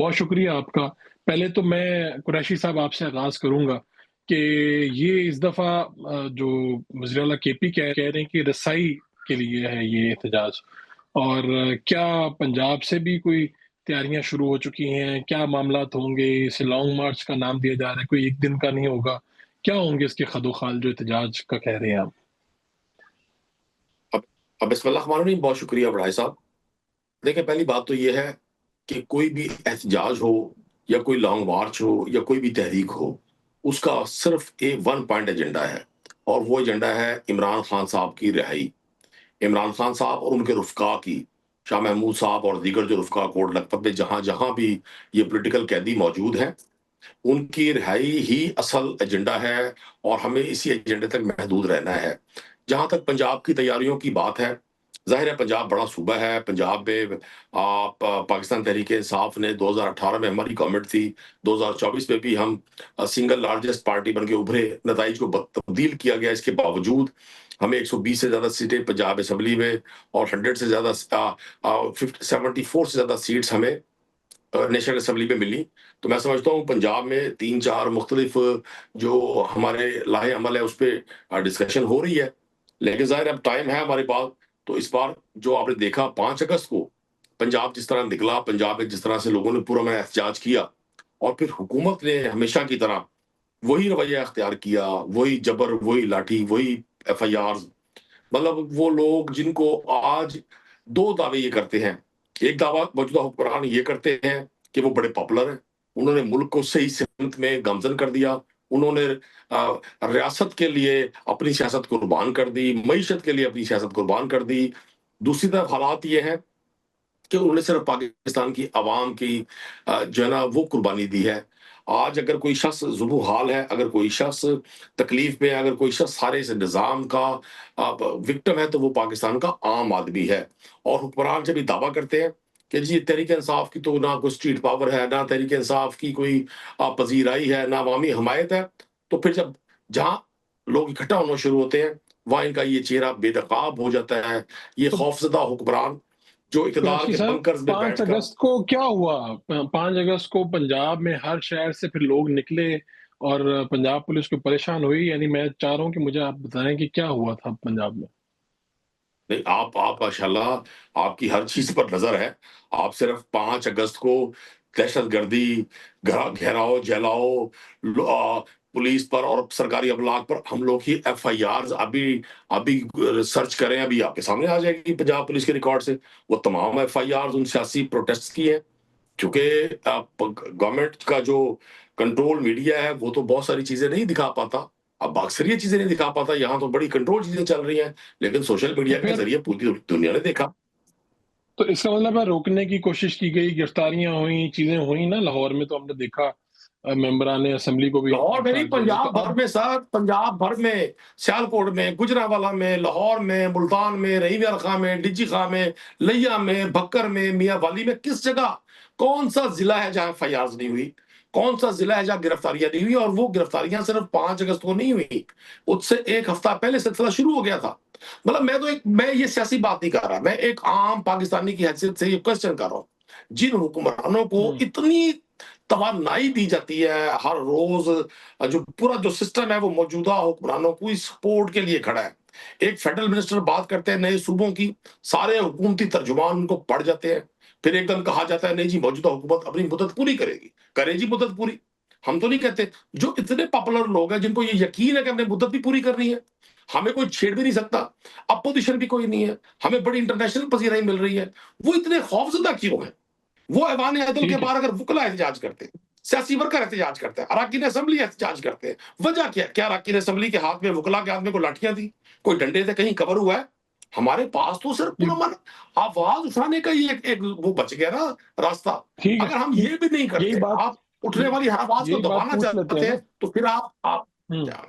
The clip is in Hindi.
बहुत शुक्रिया आपका। पहले तो मैं कुरैशी साहब आपसे आगाज़ करूँगा कि ये इस दफ़ा जो वज़ीर-ए-आला केपी कह रहे हैं कि रसाई के लिए है ये एहतजाज और क्या पंजाब से भी कोई तैयारियाँ शुरू हो चुकी हैं? क्या मामलात होंगे? इसे लॉन्ग मार्च का नाम दिया जा रहा है, कोई 1 दिन का नहीं होगा। क्या होंगे इसके खदोखाल जो एहतजाज का कह रहे हैं आप? अब अब बिस्मिल्लाह-र-रहमान-र-रहीम, बहुत शुक्रिया बड़ाई साहब। देखिए, पहली बात तो ये है कि कोई भी एहतजाज हो या कोई लॉन्ग मार्च हो या कोई भी तहरीक हो, उसका सिर्फ़ वन पॉइंट एजेंडा है और वो एजेंडा है इमरान खान साहब की रिहाई। इमरान खान साहब और उनके रुफ़का की, शाह महमूद साहब और दीगर जो रुफ़का कोट लखपत में जहाँ-जहाँ भी ये पॉलिटिकल कैदी मौजूद हैं, उनकी रिहाई ही असल एजेंडा है और हमें इसी एजेंडे तक महदूद रहना है। जहाँ तक पंजाब की तैयारियों की बात है, ज़ाहिर है पंजाब बड़ा सूबा है, पंजाब में पाकिस्तान तहरीक-ए-इंसाफ ने 2018 में हमारी गवर्नमेंट थी, 2024 में भी हम सिंगल लार्जेस्ट पार्टी बन के उभरे, नताइज को तब्दील किया गया, इसके बावजूद हमें 120 से ज़्यादा सीटें पंजाब असेंबली में और 100 से ज़्यादा 74 से ज़्यादा सीट्स हमें नेशनल असेंबली में मिली। तो मैं समझता हूँ पंजाब में 3-4 मुख्तलिफ जो हमारे लाहे-अमल है उस पे डिस्कशन हो रही है। लेकिन ज़ाहिर है अब टाइम है हमारे पास, तो इस बार जो आपने देखा 5 अगस्त को पंजाब जिस तरह निकला, पंजाब में जिस तरह से लोगों ने पुरअमन एहतजाज किया और फिर हुकूमत ने हमेशा की तरह वही रवैया अख्तियार किया, वही जबर, वही लाठी, वही एफआईआर्स। मतलब वो लोग जिनको आज 2 दावे ये करते हैं। एक दावा मौजूदा हुक्मरान ये करते हैं कि वो बड़े पॉपुलर हैं। उन्होंने मुल्क को सही सिमत में गामज़न कर दिया। उन्होंने रियासत के लिए अपनी सियासत कुर्बान कर दी, मईशत के लिए अपनी सियासत कुर्बान कर दी। दूसरी तरफ हालात ये हैं कि उन्होंने सिर्फ पाकिस्तान की आवाम की जो है ना वो कुर्बानी दी है। आज अगर कोई शख्स ज़ुबू-हाल है, अगर कोई शख्स तकलीफ में है, अगर कोई शख्स सारे इस निज़ाम का विक्टिम है, तो वो पाकिस्तान का आम आदमी है। और हुक्मरान जब ये दावा करते हैं कि जी तहरीक-ए-इंसाफ की तो ना कोई स्ट्रीट पावर है, ना तहरीक-ए-इंसाफ की कोई पज़ीराई है, ना अवामी हमायत है, तो फिर जब जहाँ लोग इकट्ठा होना शुरू होते हैं, वहाँ इनका ये चेहरा बेनकाब हो जाता है। ये तो खौफज़दा हुक्मरान जो इक़्तिदार कुरैशी के साहब बंकर्स में 5 बैठकर अगस्त को क्या हुआ? 5 अगस्त को पंजाब में हर शहर से फिर लोग निकले और पंजाब पुलिस को परेशान हुई, यानी मैं चाह रहा हूँ कि मुझे आप बताएँ कि क्या हुआ था पंजाब में? नहीं, आप माशाल्लाह आपकी हर चीज़ पर नज़र है। आप सिर्फ़ 5 अगस्त को दहशतगर्दी, घेराव, जलाओ, पुलिस पर और सरकारी अबलाग पर हमलों की एफआईआर्स अभी अभी सर्च करें, अभी आपके सामने आ जाएगी पंजाब पुलिस के रिकॉर्ड से। वो तमाम एफआईआर्स उन सियासी प्रोटेस्ट्स की हैं। क्योंकि गवर्नमेंट का जो कंट्रोल मीडिया है वो तो बहुत सारी चीजें नहीं दिखा पाता। अब अक्सर ये चीजें नहीं दिखा पाता, यहाँ तो बड़ी कंट्रोल चीजें चल रही हैं, लेकिन सोशल तो मीडिया के फिर जरिए पूरी दुनिया ने देखा। तो इसका मतलब है रोकने की कोशिश की गई, गिरफ्तारियाँ हुई, चीज़ें हुई ना लाहौर में तो हमने देखा मेंबरान असेंबली को भी लाहौर में नहीं, गिरफ्तार किया गया। तो पंजाब भर अब में सर, पंजाब भर में, सियालकोट में, गुजरांवाला में, लाहौर में, मुल्तान में, रहीम खां में, डिची खां में, लिया में, भक्कर में, मियां वाली में, किस जगह कौन सा जिला है जहां एफआईआर नहीं हुई? कौन सा जिला है जहां गिरफ्तारियां नहीं हुई? और वो गिरफ्तारियां सिर्फ 5 अगस्त को नहीं हुई, उससे 1 हफ्ता पहले सिलसिला शुरू हो गया था। मतलब मैं ये सियासी बात नहीं कर रहा, मैं एक आम पाकिस्तानी की हैसियत से ये क्वेश्चन कर रहा हूँ। जिन हुक्मरानों को हुँ, इतनी तवानाई दी जाती है हर रोज, जो पूरा जो सिस्टम है वो मौजूदा हुक्मरानों की सपोर्ट के लिए खड़ा है। एक फेडरल मिनिस्टर बात करते हैं नए सूबों की, सारे हुकूमती तर्जुमान उनको पढ़ जाते हैं, फिर एकदम कहा जाता है नहीं जी मौजूदा हुकूमत अपनी मुद्दत पूरी करेगी। करे जी मुद्दत पूरी, हम तो नहीं कहते। जो इतने पॉपुलर लोग हैं जिनको ये यकीन है कि हमने मुद्दत भी पूरी करनी है, हमें कोई छेड़ भी नहीं सकता, अपोजिशन भी कोई नहीं है, हमें बड़ी इंटरनेशनल पजीराई मिल रही है, वो इतने खौफजदा क्यों है? वो ऐवान अदल के ठीक है। बाहर अगर वकला एहतजाज करते हैं, सियासी वर्कर एहतजाज करते हैं, अरकान असेंबली एहतजाज करते हैं, वजह क्या? क्या अरकान असेंबली के हाथ में, वकला के हाथ में कोई लाठियां थी, कोई डंडे थे, कहीं कवर हुआ है? हमारे पास तो सिर्फ जी, पुरअमन आवाज उठाने का ही एक वो बच गया ना रास्ता। ठीक है। अगर हम य ये भी नहीं यही करते, बात आप उठने य वाली हर आवाज को यही बात दबाना पूछ लेते हैं चाहते ना। हैं, तो फिर आप हुँ। क्या